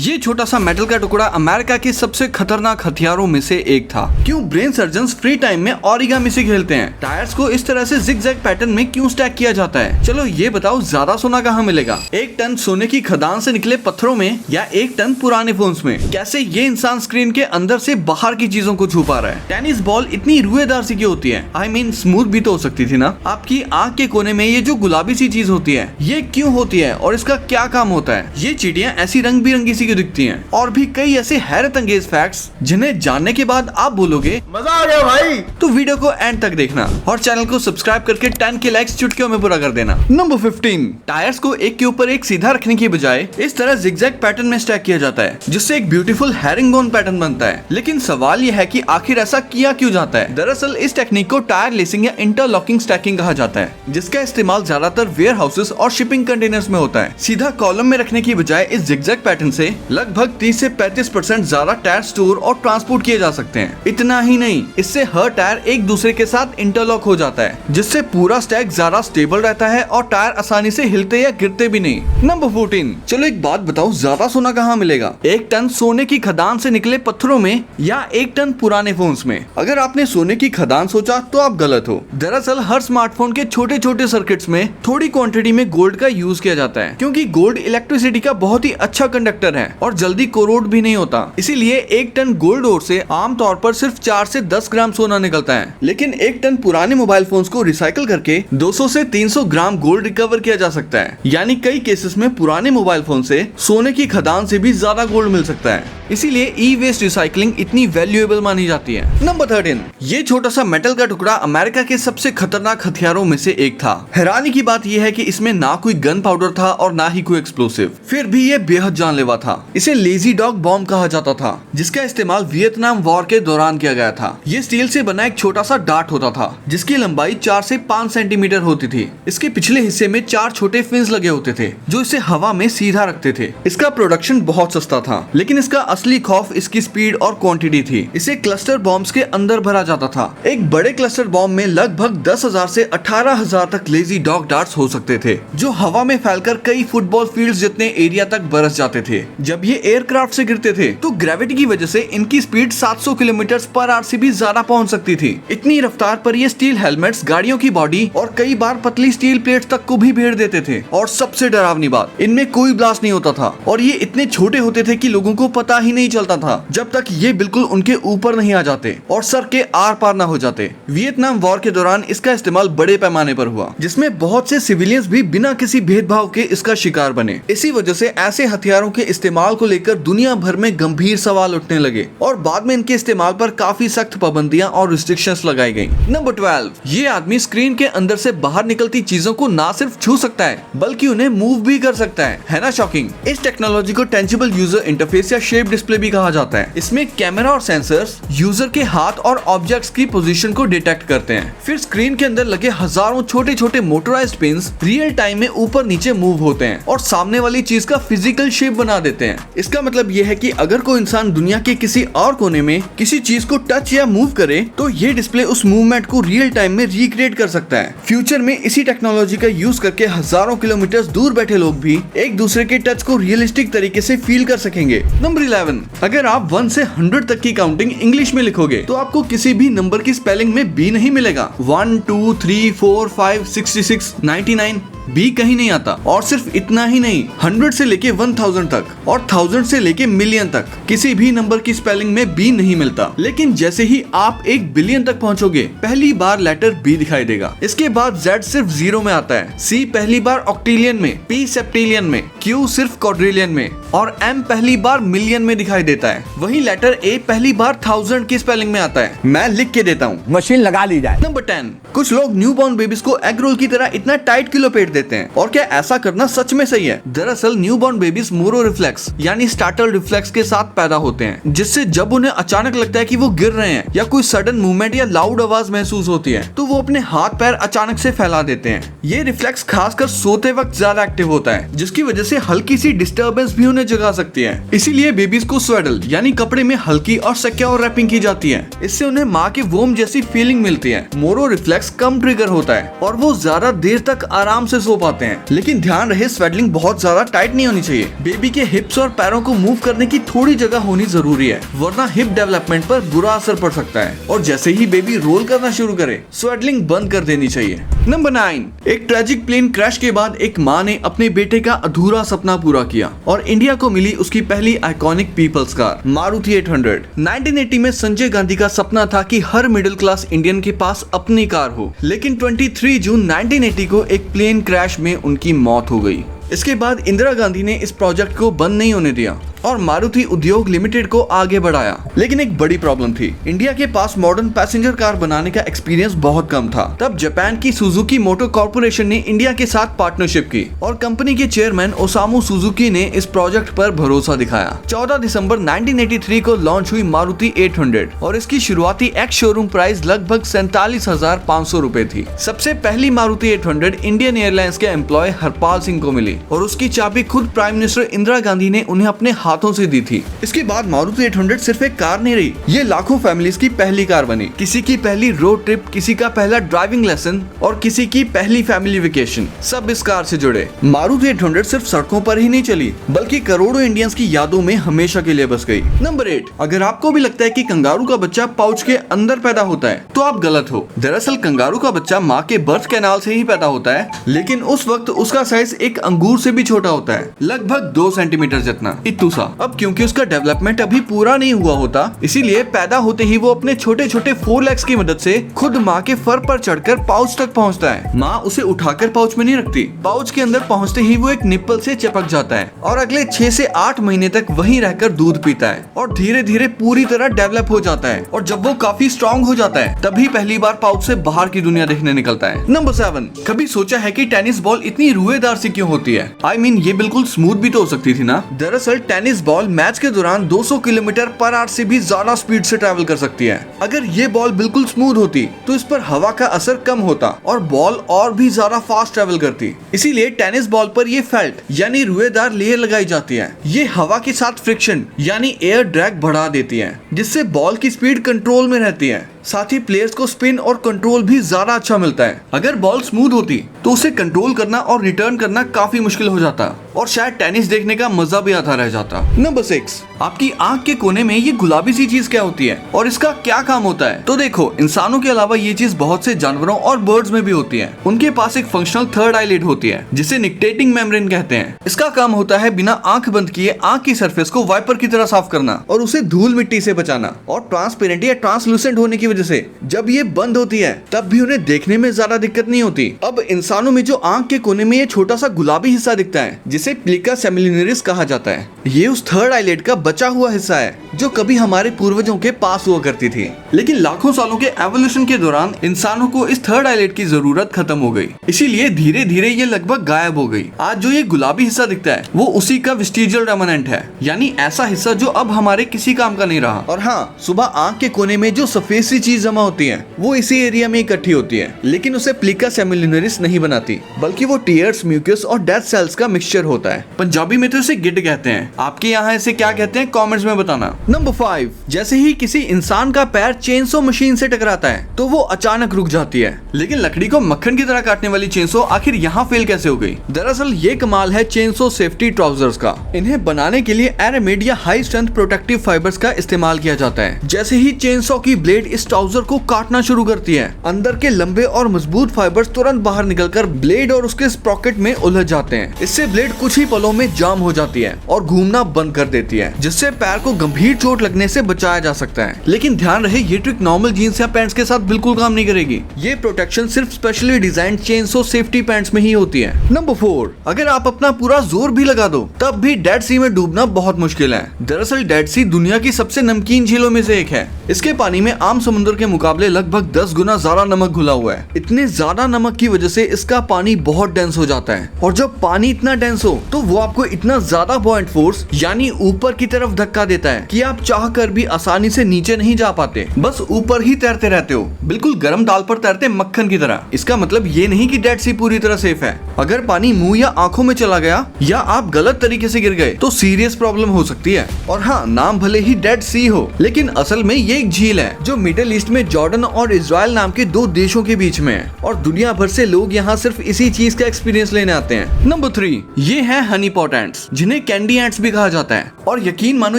ये छोटा सा मेटल का टुकड़ा अमेरिका के सबसे खतरनाक हथियारों में से एक था। क्यों ब्रेन सर्जन्स फ्री टाइम में ओरिगामी से खेलते हैं? टायर्स को इस तरह से जिगजैग पैटर्न में क्यों स्टैक किया जाता है? चलो ये बताओ, ज्यादा सोना कहाँ मिलेगा? 1 टन सोने की खदान से निकले पत्थरों में या 1 टन पुराने फोन्स में? कैसे ये इंसान स्क्रीन के अंदर से बाहर की चीजों को छू पा रहा है? टेनिस बॉल इतनी रुएदार सी क्यों होती है? I mean, स्मूथ भी तो हो सकती थी ना। आपकी आंख के कोने में ये जो गुलाबी सी चीज होती है, ये क्यों होती है और इसका क्या काम होता है? ये चींटियां ऐसी रंग बिरंगी सी क्यों दिखती हैं? और भी कई ऐसे हैरत अंगेज फैक्ट्स जिन्हें जानने के बाद आप बोलोगे मजा आ गया भाई। तो वीडियो को एंड तक देखना और चैनल को सब्सक्राइब करके 10 के लाइक्स चुटकियों में पूरा कर देना। नंबर 15, टायर्स को एक के ऊपर एक सीधा रखने की बजाय इस तरह जिगजैग पैटर्न में स्टैक किया जाता है, जिससे एक ब्यूटीफुल हेरिंगबोन पैटर्न बनता है। लेकिन सवाल यह है कि आखिर ऐसा किया क्यों जाता है? दरअसल इस टेक्निक को टायर लेसिंग या इंटरलॉकिंग स्टैकिंग कहा जाता है, जिसका इस्तेमाल ज्यादातर वेयर हाउसेस और शिपिंग कंटेनर्स में होता है। सीधा कॉलम में रखने की बजाय इस जिगजैग पैटर्न से लगभग 30 से 35% ज्यादा टायर स्टोर और ट्रांसपोर्ट किए जा सकते हैं। इतना ही नहीं, इससे हर टायर एक दूसरे के साथ इंटरलॉक हो जाता है, जिससे पूरा स्टैक ज्यादा स्टेबल रहता है और टायर आसानी से हिलते या गिरते भी नहीं। नंबर 14, चलो एक बात बताओ, ज्यादा सोना कहाँ मिलेगा? 1 टन सोने की खदान से निकले पत्थरों में या 1 टन पुराने फोन्स में? अगर आपने सोने की खदान सोचा तो आप गलत हो। दरअसल हर स्मार्टफोन के छोटे छोटे सर्किट्स में थोड़ी क्वांटिटी में गोल्ड का यूज किया जाता है, क्योंकि गोल्ड इलेक्ट्रिसिटी का बहुत ही अच्छा कंडक्टर है और जल्दी कोरोड भी नहीं होता। इसीलिए 1 टन गोल्ड ओर से आमतौर पर सिर्फ 4 से 10 ग्राम सोना निकलता है। लेकिन 1 टन पुराने मोबाइल फोन्स को रिसाइकल करके 200 से 300 ग्राम गोल्ड रिकवर किया जा सकता है। यानी कई केसेस में पुराने मोबाइल फोन से सोने की खदान से भी ज्यादा गोल्ड मिल सकता है। इसीलिए ई वेस्ट रिसाइकलिंग इतनी वैल्यूएबल मानी जाती है। नंबर 13, ये छोटा सा मेटल का टुकड़ा अमेरिका के सबसे खतरनाक हथियारों में से एक था। हैरानी की बात यह है कि इसमें ना कोई गन पाउडर था और ना ही कोई एक्सप्लोसिव, फिर भी ये बेहद जानलेवा था। इसे लेजी डॉग बॉम्ब कहा जाता था, जिसका इस्तेमाल वियतनाम वॉर के दौरान किया गया था। ये स्टील से बना एक छोटा सा डार्ट होता था, जिसकी लंबाई 4 से 5 सेंटीमीटर होती थी। इसके पिछले हिस्से में 4 छोटे फिन्स लगे होते थे, जो इसे हवा में सीधा रखते थे। इसका प्रोडक्शन बहुत सस्ता था, लेकिन इसका असली खौफ इसकी स्पीड और क्वांटिटी थी। इसे क्लस्टर बॉम्ब्स के अंदर भरा जाता था। एक बड़े क्लस्टर बॉम्ब में लगभग 10,000 से 18,000 तक लेजी डॉग डार्ट्स हो सकते थे, जो हवा में फैलकर कई फुटबॉल फील्ड्स जितने एरिया तक बरस जाते थे। जब ये एयरक्राफ्ट से गिरते थे तो ग्रेविटी की वजह से इनकी स्पीड 700 किलोमीटर पर आवर से भी ज्यादा पहुंच सकती थी। इतनी रफ्तार पर ये स्टील हेलमेट्स गाड़ियों की बॉडी और कई बार पतली स्टील प्लेट्स तक को भी भेड़ देते थे। और सबसे डरावनी बात, इनमें कोई ब्लास्ट नहीं होता था और ये इतने छोटे होते थे कि लोगों को पता ही नहीं चलता था जब तक ये बिल्कुल उनके ऊपर नहीं आ जाते और सर के आर पार ना हो जाते। वियतनाम वॉर के दौरान इसका इस्तेमाल बड़े पैमाने पर हुआ, जिसमें बहुत से सिविलियंस भी बिना किसी भेदभाव के इसका शिकार बने। इसी वजह से ऐसे हथियारों के इस्तेमाल को लेकर दुनिया भर में गंभीर सवाल उठने लगे और बाद में इनके इस्तेमाल पर काफी सख्त पाबंदियां और रिस्ट्रिक्शंस लगाई गई। नंबर 12, ये आदमी स्क्रीन के अंदर से बाहर निकलती चीजों को ना सिर्फ छू सकता है बल्कि उन्हें मूव भी कर सकता है ना शॉकिंग? इस टेक्नोलॉजी को टेंजिबल यूजर इंटरफेस या शेप डिस्प्ले भी कहा जाता है। इसमें कैमरा और सेंसर्स यूजर के हाथ और ऑब्जेक्ट्स की पोजीशन को डिटेक्ट करते हैं। फिर स्क्रीन के अंदर लगे हजारों छोटे छोटे मोटराइज्ड पिन्स रियल टाइम में ऊपर नीचे मूव होते हैं और सामने वाली चीज का फिजिकल शेप बना देते हैं। इसका मतलब यह है कि अगर कोई इंसान दुनिया के किसी और कोने में किसी चीज को टच या मूव करे तो ये डिस्प्ले उस मूवमेंट को रियल टाइम में रिक्रिएट कर सकता है। फ्यूचर में इसी टेक्नोलॉजी का यूज करके हजारों किलोमीटर दूर बैठे लोग भी एक दूसरे के टच को रियलिस्टिक तरीके से फील कर सकेंगे। नंबर 11, अगर आप 1 से 100 तक की काउंटिंग इंग्लिश में लिखोगे तो आपको किसी भी नंबर की स्पेलिंग में बी नहीं मिलेगा। 1 2 3 4 5 66 99 बी कहीं नहीं आता। और सिर्फ इतना ही नहीं, 100 से लेके 1000 तक और 1000 से लेके मिलियन तक किसी भी नंबर की स्पेलिंग में बी नहीं मिलता। लेकिन जैसे ही आप 1 बिलियन तक पहुंचोगे पहली बार लेटर बी दिखाई देगा। इसके बाद जेड सिर्फ 0 में आता है, सी पहली बार ऑक्टेलियन में, पी सेप्टिलियन में, क्यू सिर्फ क्वाड्रिलियन में और एम पहली बार मिलियन में दिखाई देता है। वही लेटर ए पहली बार 1000 की स्पेलिंग में आता है। मैं लिख के देता हूँ, मशीन लगा ली जाए। नंबर 10, कुछ लोग न्यूबॉर्न बेबीज को एग रोल की तरह इतना टाइट क्यों लपेट देते हैं और क्या ऐसा करना सच में सही है? दरअसल न्यूबॉर्न बेबीज मोरो रिफ्लेक्स यानी स्टार्टल रिफ्लेक्स के साथ पैदा होते हैं, जिससे जब उन्हें अचानक लगता है कि वो गिर रहे हैं या कोई सडन मूवमेंट या लाउड आवाज महसूस होती है तो वो अपने हाथ पैर अचानक से फैला देते हैं। ये रिफ्लेक्स खासकर सोते वक्त ज्यादा एक्टिव होता है, जिसकी वजह से हल्की सी डिस्टर्बेंस भी उन्हें जगा सकती है। इसीलिए बेबीज को स्वेडल यानी कपड़े में हल्की और सिक्योर रैपिंग की जाती है। इससे उन्हें माँ के वोम जैसी फीलिंग मिलती है। मोरो रिफ्लेक्स कम ट्रिगर होता है और वो ज्यादा देर तक आराम से सो पाते हैं। लेकिन ध्यान रहे स्वेडलिंग बहुत ज्यादा टाइट नहीं होनी चाहिए। बेबी के हिप्स और पैरों को मूव करने की थोड़ी जगह होनी जरूरी है, वरना हिप डेवलपमेंट पर बुरा असर पड़ सकता है। और जैसे ही बेबी रोल करना शुरू करे स्वेडलिंग बंद कर देनी चाहिए। नंबर 9, एक ट्रेजिक प्लेन क्रैश के बाद एक माँ ने अपने बेटे का अधूरा सपना पूरा किया और इंडिया को मिली उसकी पहली आइकॉनिक पीपल्स कार मारुति 800। 1980 में संजय गांधी का सपना था कि हर मिडिल क्लास इंडियन के पास अपनी कार हो, लेकिन 23 जून 1980 को एक प्लेन क्रैश में उनकी मौत हो गई। इसके बाद इंदिरा गांधी ने इस प्रोजेक्ट को बंद नहीं होने दिया और मारुति उद्योग लिमिटेड को आगे बढ़ाया। लेकिन एक बड़ी प्रॉब्लम थी, इंडिया के पास मॉडर्न पैसेंजर कार बनाने का एक्सपीरियंस बहुत कम था। तब जापान की सुजुकी मोटर कॉर्पोरेशन ने इंडिया के साथ पार्टनरशिप की और कंपनी के चेयरमैन ओसामू सुजुकी ने इस प्रोजेक्ट पर भरोसा दिखाया। 14 दिसंबर 1983 को लॉन्च हुई मारुति 800 और इसकी शुरुआती एक्स शोरूम प्राइस लगभग 47,500 रुपए थी। सबसे पहली मारुति 800 इंडियन एयरलाइंस के एम्प्लॉय हरपाल सिंह को मिली और उसकी चाबी खुद प्राइम मिनिस्टर इंदिरा गांधी ने उन्हें अपने हाथों से दी थी। इसके बाद मारुति 800 सिर्फ एक कार नहीं रही, ये लाखों फैमिलीज की पहली कार बनी। किसी की पहली रोड ट्रिप, किसी का पहला ड्राइविंग लेसन और किसी की पहली फैमिली वेकेशन, सब इस कार से जुड़े। मारुति 800 सिर्फ सड़कों पर ही नहीं चली, बल्कि करोड़ों इंडियंस की यादों में हमेशा के लिए बस गई। नंबर 8, अगर आपको भी लगता है कि कंगारू का बच्चा पाउच के अंदर पैदा होता है तो आप गलत हो। दरअसल कंगारू का बच्चा माँ के बर्थ कैनाल से ही पैदा होता है, लेकिन उस वक्त उसका साइज एक अंगूर से भी छोटा होता है, लगभग 2 सेंटीमीटर जितना, इतू सा। अब क्योंकि उसका डेवलपमेंट अभी पूरा नहीं हुआ होता, इसीलिए पैदा होते ही वो अपने छोटे छोटे 4 लेग्स की मदद से खुद माँ के फर पर चढ़कर पाउच तक पहुँचता है। माँ उसे उठाकर पाउच में नहीं रखती, पाउच के अंदर पहुँचते ही वो एक निप्पल से चिपक जाता है और अगले 6 से 8 महीने तक वहीं रहकर दूध पीता है और धीरे धीरे पूरी तरह डेवलप हो जाता है। और जब वो काफी स्ट्रॉन्ग हो जाता है तभी पहली बार पाउच से बाहर की दुनिया देखने निकलता है। नंबर 7, कभी सोचा है कि टेनिस बॉल इतनी रुएदार सी क्यों होती है? I mean, ये बिल्कुल स्मूथ भी तो हो सकती थी ना। दरअसल टेनिस बॉल मैच के दौरान 200 किलोमीटर पर आवर से भी ज्यादा स्पीड से ट्रैवल कर सकती है। अगर ये बॉल बिल्कुल स्मूथ होती तो इस पर हवा का असर कम होता और बॉल और भी ज्यादा फास्ट ट्रैवल करती। इसीलिए टेनिस बॉल पर ये फेल्ट यानी रुएदार लेयर लगाई जाती है। ये हवा के साथ फ्रिक्शन यानी एयर ड्रैग बढ़ा देती है, जिससे बॉल की स्पीड कंट्रोल में रहती है। साथ ही प्लेयर्स को स्पिन और कंट्रोल भी ज्यादा अच्छा मिलता है। अगर बॉल स्मूथ होती तो उसे कंट्रोल करना और रिटर्न करना काफी मुश्किल हो जाता और शायद टेनिस देखने का मजा भी आता रह जाता। नंबर 6, आपकी आंख के कोने में ये गुलाबी सी चीज क्या होती है और इसका क्या काम होता है? तो देखो, इंसानों के अलावा ये चीज बहुत से जानवरों और बर्ड्स में भी होती है। उनके पास एक फंक्शनल थर्ड आईलिड होती है जिसे निक्टेटिंग मेम्ब्रेन कहते हैं। इसका काम होता है बिना आंख बंद किए आंख की सरफेस को वाइपर की तरह साफ करना और उसे धूल मिट्टी से बचाना। और ट्रांसपेरेंट या ट्रांसलूसेंट होने की वजह से जब ये बंद होती है तब भी उन्हें देखने में ज्यादा दिक्कत नहीं होती। अब इंसानों में जो आंख के कोने में ये छोटा सा गुलाबी हिस्सा दिखता है जिसे प्लिका सेमिलिनरिस कहा जाता है, ये उस थर्ड आईलिड का बचा हुआ हिस्सा है जो कभी हमारे पूर्वजों के पास हुआ करती थी। लेकिन लाखों सालों के एवोल्यूशन के दौरान इंसानों को इस थर्ड आईलिड की जरूरत खत्म हो गई, इसीलिए धीरे धीरे ये लगभग गायब हो गई। आज जो ये गुलाबी हिस्सा दिखता है वो उसी का वेस्टिजियल रेमनेंट है, यानी ऐसा हिस्सा जो अब हमारे किसी काम का नहीं रहा। और हाँ, सुबह आंख के कोने में जो सफेद सी चीज जमा होती है वो इसी एरिया में इकट्ठी होती है, लेकिन उसे प्लिका सेमिलिनरिस नहीं बनाती, बल्कि वो टीयर्स, म्यूकस और डेड सेल्स का मिक्सचर होता है। पंजाबी में तो इसे गिट कहते हैं, आपके यहाँ इसे क्या कहते हैं कमेंट्स में बताना। नंबर 5, जैसे ही किसी इंसान का पैर चेनसो मशीन से टकराता है तो वो अचानक रुक जाती है, लेकिन लकड़ी को मक्खन की तरह काटने वाली चेनसो आखिर यहाँ फेल कैसे हो गई? दरअसल ये कमाल है चेनसो सेफ्टी ट्राउजर्स का। इन्हें बनाने के लिए एरामिड या हाई स्ट्रेंथ प्रोटेक्टिव फाइबर्स का इस्तेमाल किया जाता है। जैसे ही चेनसो की ब्लेड इस ट्राउजर को काटना शुरू करती है, अंदर के लंबे और मजबूत फाइबर्स तुरंत बाहर निकलकर ब्लेड और उसके स्प्रॉकेट में उलझ जाते हैं। इससे ब्लेड कुछ ही पलों में जाम हो जाती है और घूमना बंद कर देती है, जिससे पैर को गंभीर चोट लगने से बचाया जा सकता है। लेकिन ध्यान रहे, ये ट्रिक नॉर्मल जीन्स या पैंट्स के साथ बिल्कुल काम नहीं करेगी। ये प्रोटेक्शन सिर्फ specially design chainsaw safety pants में ही होती है। नंबर 4, अगर आप अपना पूरा जोर भी लगा दो तब भी डेड सी में डूबना बहुत मुश्किल है। दरअसल डेड सी दुनिया की सबसे नमकीन झीलों में से एक है। इसके पानी में आम समुद्र के मुकाबले लगभग 10 गुना ज्यादा नमक घुला हुआ है। इतने ज्यादा नमक की वजह से इसका पानी बहुत डेंस हो जाता है, और जब पानी इतना डेंस हो हो तो वो आपको इतना ज्यादा बॉयंट फोर्स यानी ऊपर की तरफ धक्का देता है कि आप चाह कर भी आसानी से नीचे नहीं जा पाते, बस ऊपर ही तैरते रहते हो, बिल्कुल गर्म दाल पर तैरते मक्खन की तरह। इसका मतलब ये नहीं कि डेड सी पूरी तरह सेफ है। अगर पानी मुंह या आंखों में चला गया या आप गलत तरीके से गिर गए तो सीरियस प्रॉब्लम हो सकती है। और हाँ, नाम भले ही डेड सी हो, लेकिन असल में ये एक झील है जो मिडिल ईस्ट में जॉर्डन और इजराइल नाम के दो देशों के बीच में है, और दुनिया भर से लोग यहाँ सिर्फ इसी चीज का एक्सपीरियंस लेने आते हैं। नंबर 3, ये है हनी पॉट एंट्स, जिन्हें कैंडी एंट्स भी कहा जाता है। और यकीन मानो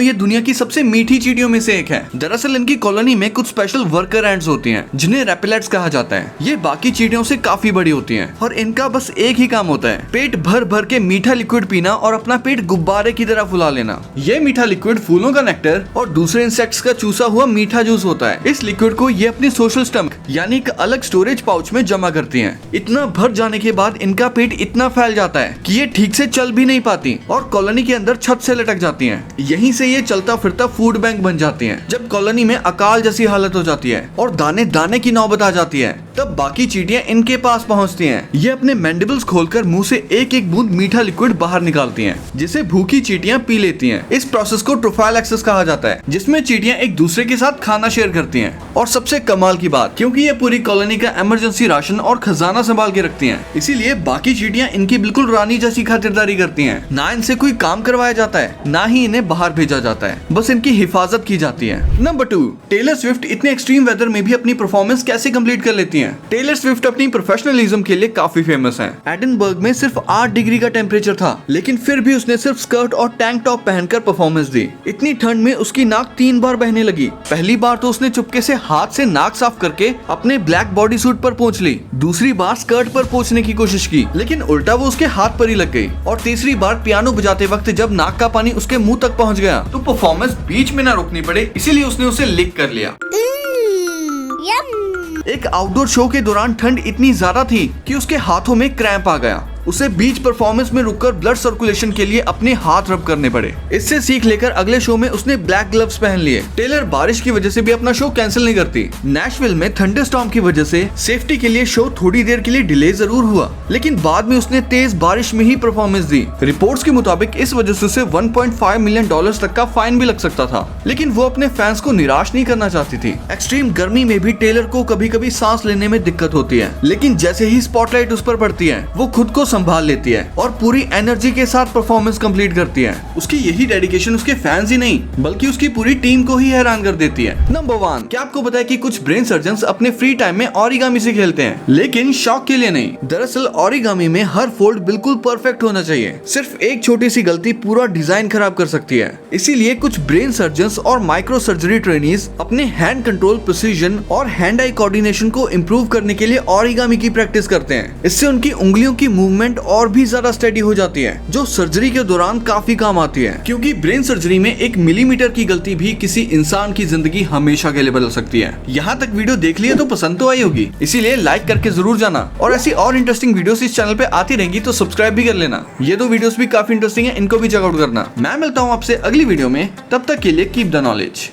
ये दुनिया की सबसे मीठी चींटियों में से एक है। दरअसल इनकी कॉलोनी में कुछ स्पेशल वर्कर एंट्स होती हैं, जिन्हें रेपेलेट्स कहा जाता है। ये बाकी चींटियों से काफी बड़ी होती हैं और इनका बस एक ही काम होता है, पेट भर भर के मीठा लिक्विड पीना और अपना पेट गुब्बारे की तरह फुला लेना। ये मीठा लिक्विड फूलों का नेक्टर और दूसरे इंसेक्ट्स का चूसा हुआ मीठा जूस होता है। इस लिक्विड को ये अपनी सोशल स्टमक यानी एक अलग स्टोरेज पाउच में जमा करती हैं। इतना भर जाने के बाद इनका पेट इतना फैल जाता है कि ये ठीक से चल भी नहीं पाती और कॉलोनी के अंदर छत से लटक जाती हैं। यहीं से ये चलता फिरता फूड बैंक बन जाती हैं। जब कॉलोनी में अकाल जैसी हालत हो जाती है और दाने दाने की नौबत आ जाती है, तब बाकी चींटियां इनके पास पहुंचती हैं। ये अपने मैंडिबल्स खोलकर मुंह से एक एक बूंद मीठा लिक्विड बाहर निकालती हैं, जिसे भूखी चींटियां पी लेती हैं। इस प्रोसेस को ट्रोफाइल एक्सेस कहा जाता है, जिसमें चींटियां एक दूसरे के साथ खाना शेयर करती हैं। और सबसे कमाल की बात, क्योंकि ये पूरी कॉलोनी का इमरजेंसी राशन और खजाना संभाल के रखती हैं, इसीलिए बाकी चींटियां इनकी बिल्कुल रानी जैसी खातिरदारी करती हैं। ना इनसे कोई काम करवाया जाता है, ना ही इन्हें बाहर भेजा जाता है, बस इनकी हिफाजत की जाती है। नंबर 2, टेलर स्विफ्ट इतने एक्सट्रीम वेदर में भी अपनी परफॉर्मेंस कैसे कंप्लीट कर लेती हैं? टेलर स्विफ्ट अपनी प्रोफेशनलिज्म के लिए काफी फेमस हैं। एडिनबर्ग में सिर्फ 8 डिग्री का टेम्परेचर था, लेकिन फिर भी उसने सिर्फ स्कर्ट और टैंक टॉप पहनकर परफॉर्मेंस दी। इतनी ठंड में उसकी नाक 3 बार बहने लगी। पहली बार तो उसने चुपके से हाथ से नाक साफ करके अपने ब्लैक बॉडी सूट पर पोंछ ली। दूसरी बार स्कर्ट पर पोंछने की कोशिश की, लेकिन उल्टा वो उसके हाथ पर ही लग गई। और तीसरी बार पियानो बजाते वक्त जब नाक का पानी उसके मुंह तक पहुंच गया तो परफॉर्मेंस बीच में ना रोकनी पड़े, इसीलिए उसने उसे लिक कर लिया। एक आउटडोर शो के दौरान ठंड इतनी ज्यादा थी कि उसके हाथों में क्रैम्प आ गया। उसे बीच परफॉर्मेंस में रुककर ब्लड सर्कुलेशन के लिए अपने हाथ रब करने पड़े। इससे सीख लेकर अगले शो में उसने ब्लैक ग्लव्स पहन लिए। टेलर बारिश की वजह से भी अपना शो कैंसिल नहीं करती। नेशविल में थंडरस्टॉर्म की वजह से सेफ्टी के लिए शो थोड़ी देर के लिए डिले जरूर हुआ, लेकिन बाद में उसने तेज बारिश में ही परफॉर्मेंस दी। रिपोर्ट्स के मुताबिक इस वजह से उसे $1.5 मिलियन तक का फाइन भी लग सकता था, लेकिन वो अपने फैंस को निराश नहीं करना चाहती थी। एक्सट्रीम गर्मी में भी टेलर को कभी कभी सांस लेने में दिक्कत होती है, लेकिन जैसे ही स्पॉटलाइट उस पर पड़ती है, वो खुद को संभाल लेती है और पूरी एनर्जी के साथ परफॉर्मेंस कंप्लीट करती है। उसकी यही डेडिकेशन उसके फैंस ही नहीं बल्कि उसकी पूरी टीम को ही हैरान कर देती है। नंबर 1, क्या आपको पता है कि कुछ ब्रेन सर्जन्स अपने फ्री टाइम में ओरिगामी से खेलते हैं, लेकिन शौक के लिए नहीं। दरअसल ओरिगामी में हर फोल्ड बिल्कुल परफेक्ट होना चाहिए। सिर्फ एक छोटी सी गलती पूरा डिजाइन खराब कर सकती है। इसीलिए कुछ ब्रेन सर्जन्स और माइक्रो सर्जरी ट्रेनीज अपने हैंड कंट्रोल, प्रिसीजन और हैंड आई कोऑर्डिनेशन को इम्प्रूव करने के लिए ओरिगामी की प्रैक्टिस करते हैं। इससे उनकी उंगलियों की मूवमेंट और भी ज्यादा स्टेडी हो जाती है, जो सर्जरी के दौरान काफी काम आती है। क्योंकि ब्रेन सर्जरी में 1 मिलीमीटर की गलती भी किसी इंसान की जिंदगी हमेशा के लिए बदल सकती है। यहाँ तक वीडियो देख लिए तो पसंद तो आई होगी, इसीलिए लाइक करके जरूर जाना। और ऐसी और इंटरेस्टिंग वीडियोस इस चैनल पे आती रहेंगी तो सब्सक्राइब भी कर लेना। ये 2 वीडियोस भी काफी इंटरेस्टिंग है, इनको भी चेकआउट करना। मैं मिलता हूँ आपसे अगली वीडियो में, तब तक के लिए कीप द नॉलेज।